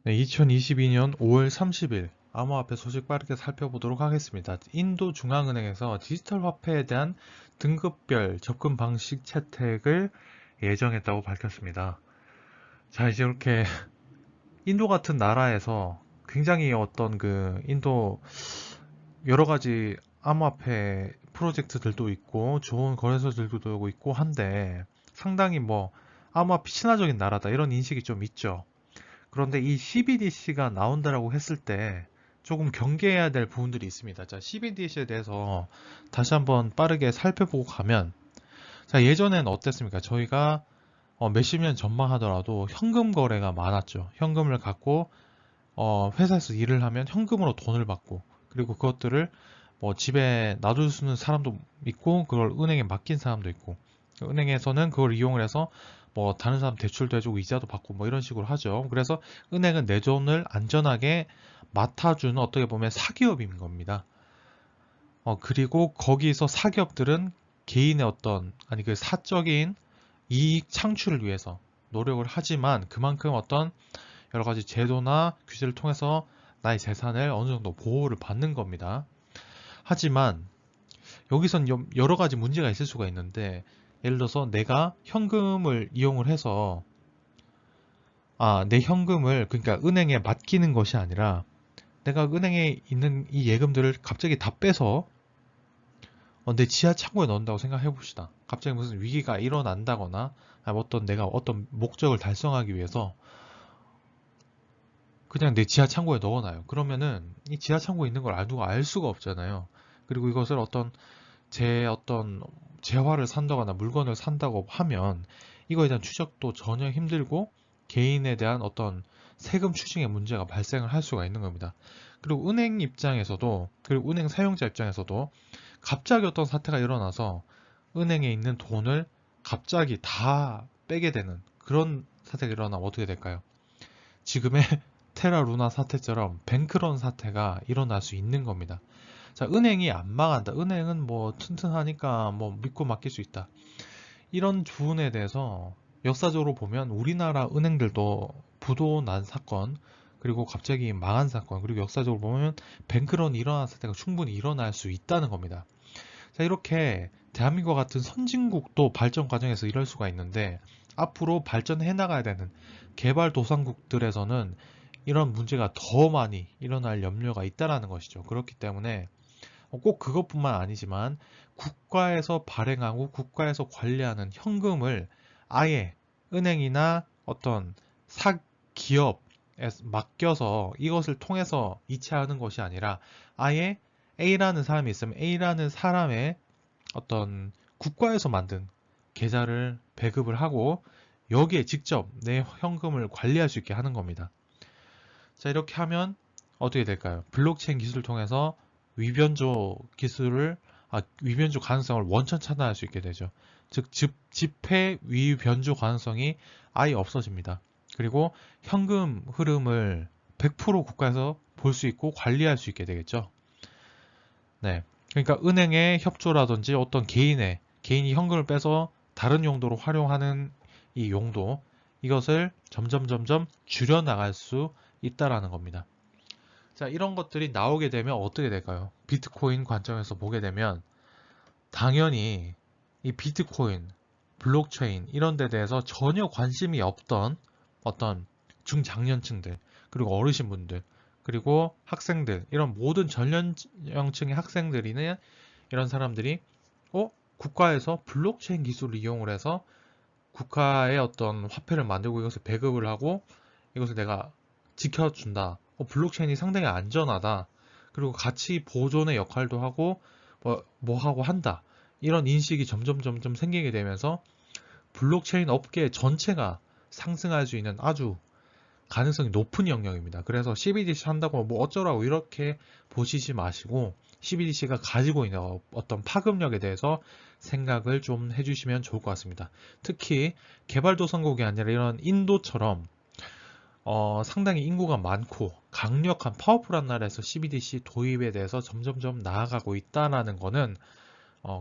네, 2022년 5월 30일 암호화폐 소식 빠르게 살펴보도록 하겠습니다. 인도 중앙은행에서 디지털 화폐에 대한 등급별 접근 방식 채택을 예정했다고 밝혔습니다. 자, 이제 이렇게 인도 같은 나라에서 굉장히 어떤 인도 여러 가지 암호화폐 프로젝트들도 있고 좋은 거래소들도 있고 한데 상당히 암호화폐 친화적인 나라다 이런 인식이 좀 있죠. 그런데 이 CBDC가 나온다라고 했을 때 조금 경계해야 될 부분들이 있습니다. 자, CBDC에 대해서 다시 한번 빠르게 살펴보고 가면, 자, 예전엔 어땠습니까? 저희가 몇십 년 전만 하더라도 현금 거래가 많았죠. 현금을 갖고 회사에서 일을 하면 현금으로 돈을 받고, 그리고 그것들을 집에 놔둘 수 있는 사람도 있고, 그걸 은행에 맡긴 사람도 있고, 은행에서는 그걸 이용을 해서 다른 사람 대출도 해주고 이자도 받고 이런 식으로 하죠. 그래서 은행은 내 돈을 안전하게 맡아주는 어떻게 보면 사기업인 겁니다. 그리고 거기서 사기업들은 개인의 아니 그 사적인 이익 창출을 위해서 노력을 하지만 그만큼 어떤 여러 가지 제도나 규제를 통해서 나의 재산을 어느 정도 보호를 받는 겁니다. 하지만 여기선 여러 가지 문제가 있을 수가 있는데, 예를 들어서 내가 현금을 이용을 해서 내 현금을 그러니까 은행에 맡기는 것이 아니라 내가 은행에 있는 이 예금들을 갑자기 다 빼서 내 지하 창고에 넣는다고 생각해 봅시다. 갑자기 무슨 위기가 일어난다거나 내가 어떤 목적을 달성하기 위해서 그냥 내 지하 창고에 넣어놔요. 그러면은 이 지하 창고에 있는 걸 누가 알 수가 없잖아요. 그리고 이것을 어떤 재화를 산다거나 물건을 산다고 하면 이거에 대한 추적도 전혀 힘들고 개인에 대한 어떤 세금 추징의 문제가 발생을 할 수가 있는 겁니다. 그리고 은행 입장에서도, 그리고 은행 사용자 입장에서도 갑자기 어떤 사태가 일어나서 은행에 있는 돈을 갑자기 다 빼게 되는 그런 사태가 일어나면 어떻게 될까요? 지금의 테라 루나 사태처럼 뱅크런 사태가 일어날 수 있는 겁니다. 자, 은행이 안 망한다. 은행은 튼튼하니까 믿고 맡길 수 있다. 이런 부분에 대해서 역사적으로 보면 우리나라 은행들도 부도 난 사건, 그리고 갑자기 망한 사건, 그리고 역사적으로 보면 뱅크런이 일어난 사태가 충분히 일어날 수 있다는 겁니다. 자, 이렇게 대한민국 같은 선진국도 발전 과정에서 이럴 수가 있는데 앞으로 발전해 나가야 되는 개발도상국들에서는 이런 문제가 더 많이 일어날 염려가 있다라는 것이죠. 그렇기 때문에 꼭 그것뿐만 아니지만 국가에서 발행하고 국가에서 관리하는 현금을 아예 은행이나 어떤 기업에 맡겨서 이것을 통해서 이체하는 것이 아니라 아예 A라는 사람이 있으면 A라는 사람의 어떤 국가에서 만든 계좌를 배급을 하고 여기에 직접 내 현금을 관리할 수 있게 하는 겁니다. 자, 이렇게 하면 어떻게 될까요? 블록체인 기술을 통해서 위변조 기술을, 위변조 가능성을 원천 차단할 수 있게 되죠. 즉, 지폐 위변조 가능성이 아예 없어집니다. 그리고 현금 흐름을 100% 국가에서 볼 수 있고 관리할 수 있게 되겠죠. 네. 그러니까 은행의 협조라든지 어떤 개인이 현금을 빼서 다른 용도로 활용하는 이 용도, 이것을 점점 줄여 나갈 수 있다라는 겁니다. 자, 이런 것들이 나오게 되면 어떻게 될까요? 비트코인 관점에서 보게 되면 당연히 이 비트코인, 블록체인 이런 데 대해서 전혀 관심이 없던 어떤 중장년층들, 그리고 어르신분들, 그리고 학생들, 이런 모든 전연령층의 학생들이나 이런 사람들이 국가에서 블록체인 기술을 이용을 해서 국가의 어떤 화폐를 만들고 이것을 배급을 하고 이것을 내가 지켜준다. 블록체인이 상당히 안전하다. 그리고 가치 보존의 역할도 하고 뭐 하고 한다. 이런 인식이 점점 생기게 되면서 블록체인 업계 전체가 상승할 수 있는 아주 가능성이 높은 영역입니다. 그래서 CBDC 한다고 어쩌라고 이렇게 보시지 마시고 CBDC가 가지고 있는 어떤 파급력에 대해서 생각을 좀 해주시면 좋을 것 같습니다. 특히 개발도상국이 아니라 이런 인도처럼 상당히 인구가 많고 강력한 파워풀한 나라에서 CBDC 도입에 대해서 점점점 나아가고 있다는 것은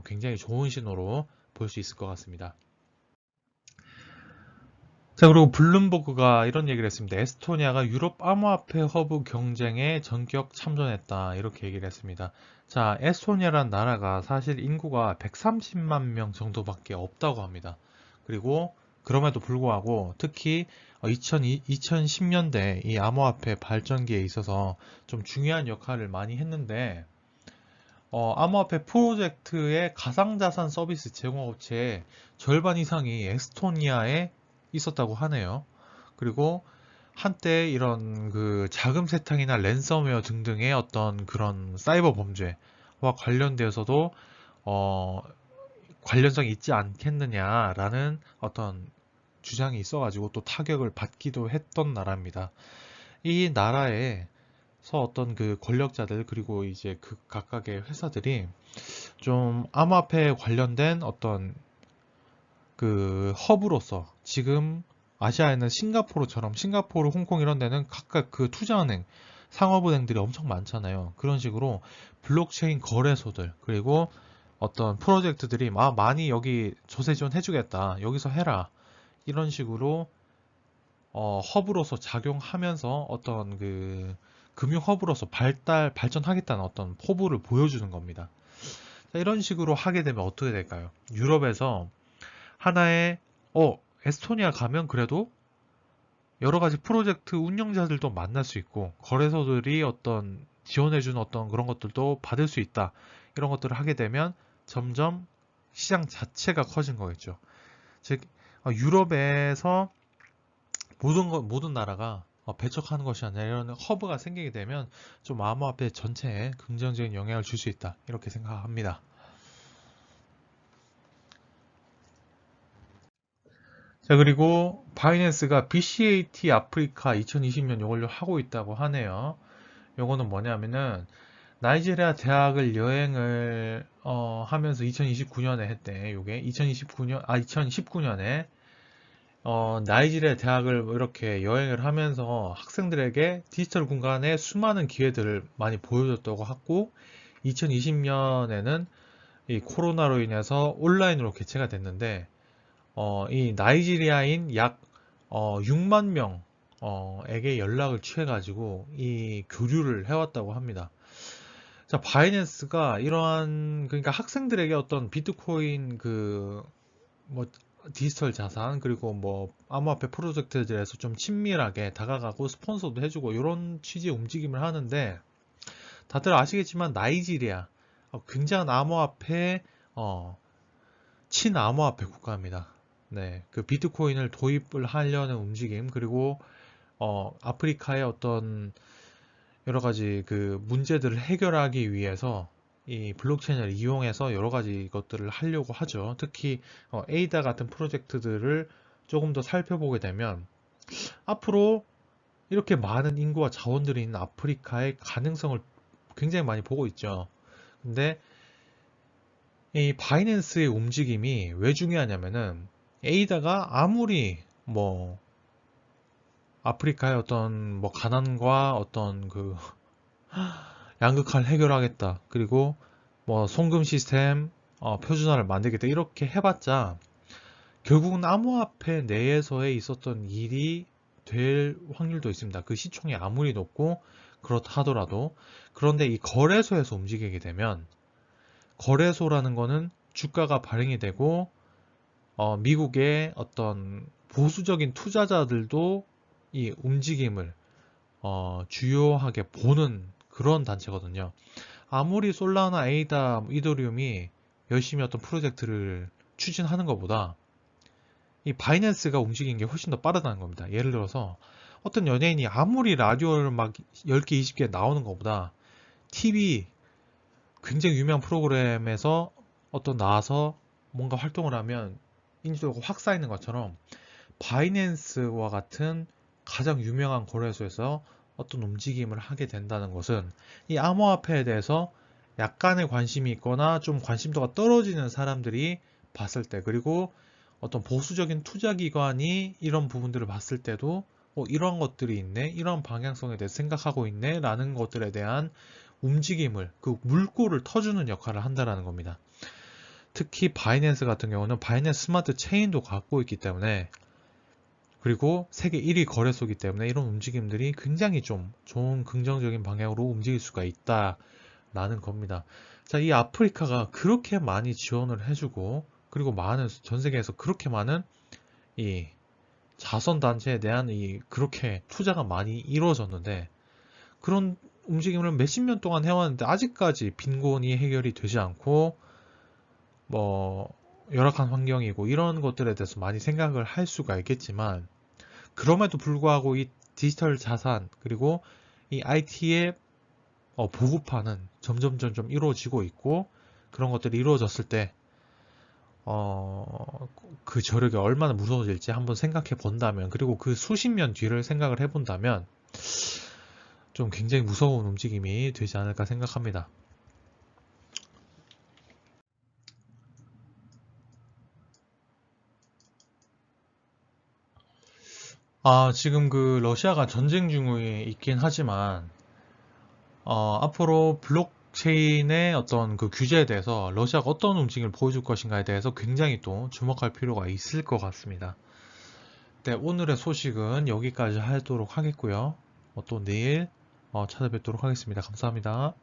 굉장히 좋은 신호로 볼 수 있을 것 같습니다. 자, 그리고 블룸버그가 이런 얘기를 했습니다. 에스토니아가 유럽 암호화폐 허브 경쟁에 전격 참전했다. 이렇게 얘기를 했습니다. 자, 에스토니아란 나라가 사실 인구가 130만 명 정도밖에 없다고 합니다. 그리고 그럼에도 불구하고 특히 2010년대 이 암호화폐 발전기에 있어서 좀 중요한 역할을 많이 했는데 암호화폐 프로젝트의 가상자산 서비스 제공업체의 절반 이상이 에스토니아에 있었다고 하네요. 그리고 한때 이런 그 자금 세탁이나 랜섬웨어 등등의 어떤 그런 사이버 범죄와 관련되어서도 어, 관련성이 있지 않겠느냐라는 어떤 주장이 있어가지고 또 타격을 받기도 했던 나라입니다. 이 나라에서 어떤 그 권력자들 그리고 이제 그 각각의 회사들이 좀 암호화폐에 관련된 어떤 그 허브로서 지금 아시아에는 싱가포르처럼 싱가포르, 홍콩 이런 데는 각각 그 투자은행, 상업은행들이 엄청 많잖아요. 그런 식으로 블록체인 거래소들 그리고 어떤 프로젝트들이 많이 여기 조세 지원 해주겠다. 여기서 해라. 이런 식으로 허브로서 작용하면서 어떤 그 금융 허브로서 발전하겠다는 어떤 포부를 보여주는 겁니다. 자, 이런 식으로 하게 되면 어떻게 될까요? 유럽에서 하나의 에스토니아 가면 그래도 여러 가지 프로젝트 운영자들도 만날 수 있고 거래소들이 어떤 지원해주는 어떤 그런 것들도 받을 수 있다. 이런 것들을 하게 되면 점점 시장 자체가 커진 거겠죠. 즉 유럽에서 모든 나라가 배척하는 것이 아니라 이런 허브가 생기게 되면 좀 암호화폐 전체에 긍정적인 영향을 줄 수 있다. 이렇게 생각합니다. 자, 그리고 바이낸스가 BCAT 아프리카 2020년 요걸 하고 있다고 하네요. 요거는 뭐냐면은 나이지리아 대학을 여행을 하면서 2029년에 했대. 요게 2019년에 나이지리아 대학을 이렇게 여행을 하면서 학생들에게 디지털 공간에 수많은 기회들을 많이 보여줬다고 하고 2020년에는 이 코로나로 인해서 온라인으로 개최가 됐는데 이 나이지리아인 약 6만 명에게 연락을 취해가지고 이 교류를 해왔다고 합니다. 자, 바이낸스가 이러한 그러니까 학생들에게 어떤 비트코인 뭐 디지털 자산 그리고 뭐 암호화폐 프로젝트들에서 좀 친밀하게 다가가고 스폰서도 해주고 이런 취지의 움직임을 하는데 다들 아시겠지만 나이지리아 굉장한 암호화폐 친암호화폐 국가입니다. 네, 그 비트코인을 도입을 하려는 움직임 그리고 아프리카의 어떤 여러 가지 그 문제들을 해결하기 위해서 이 블록체인을 이용해서 여러 가지 것들을 하려고 하죠. 특히 에이다 같은 프로젝트들을 조금 더 살펴보게 되면 앞으로 이렇게 많은 인구와 자원들이 있는 아프리카의 가능성을 굉장히 많이 보고 있죠. 근데 이 바이낸스의 움직임이 왜 중요하냐면은 에이다가 아무리 뭐 아프리카의 어떤 뭐 가난과 어떤 그 양극화를 해결하겠다. 그리고 뭐 송금 시스템 표준화를 만들겠다. 이렇게 해봤자 결국은 암호화폐 내에서에 있었던 일이 될 확률도 있습니다. 그 시총이 아무리 높고 그렇다 하더라도 그런데 이 거래소에서 움직이게 되면 거래소라는 거는 주가가 발행이 되고 미국의 어떤 보수적인 투자자들도 이 움직임을 주요하게 보는 그런 단체거든요. 아무리 솔라나, 에이다, 이더리움이 열심히 어떤 프로젝트를 추진하는 것보다 이 바이낸스가 움직이는 게 훨씬 더 빠르다는 겁니다. 예를 들어서 어떤 연예인이 아무리 라디오를 막 10개, 20개 나오는 것보다 TV 굉장히 유명한 프로그램에서 어떤 나와서 뭔가 활동을 하면 인지도가 확 쌓이는 것처럼 바이낸스와 같은 가장 유명한 거래소에서 어떤 움직임을 하게 된다는 것은 이 암호화폐에 대해서 약간의 관심이 있거나 좀 관심도가 떨어지는 사람들이 봤을 때 그리고 어떤 보수적인 투자기관이 이런 부분들을 봤을 때도 이런 것들이 있네 이런 방향성에 대해 생각하고 있네 라는 것들에 대한 움직임을 그 물꼬를 터주는 역할을 한다는 겁니다. 특히 바이낸스 같은 경우는 바이낸스 스마트 체인도 갖고 있기 때문에 그리고 세계 1위 거래소이기 때문에 이런 움직임들이 굉장히 좀 좋은 긍정적인 방향으로 움직일 수가 있다라는 겁니다. 자, 이 아프리카가 그렇게 많이 지원을 해주고 그리고 많은 전 세계에서 그렇게 많은 이 자선단체에 대한 이 그렇게 투자가 많이 이루어졌는데 그런 움직임을 몇십 년 동안 해왔는데 아직까지 빈곤이 해결이 되지 않고 뭐 열악한 환경이고 이런 것들에 대해서 많이 생각을 할 수가 있겠지만 그럼에도 불구하고 이 디지털 자산 그리고 이 IT의 보급화는 점점 이루어지고 있고 그런 것들이 이루어졌을 때 그 저력이 얼마나 무서워질지 한번 생각해 본다면 그리고 그 수십 년 뒤를 생각을 해 본다면 좀 굉장히 무서운 움직임이 되지 않을까 생각합니다. 지금 그 러시아가 전쟁 중에 있긴 하지만 앞으로 블록체인의 어떤 그 규제에 대해서 러시아가 어떤 움직임을 보여줄 것인가에 대해서 굉장히 또 주목할 필요가 있을 것 같습니다. 네, 오늘의 소식은 여기까지 하도록 하겠고요. 또 내일 찾아뵙도록 하겠습니다. 감사합니다.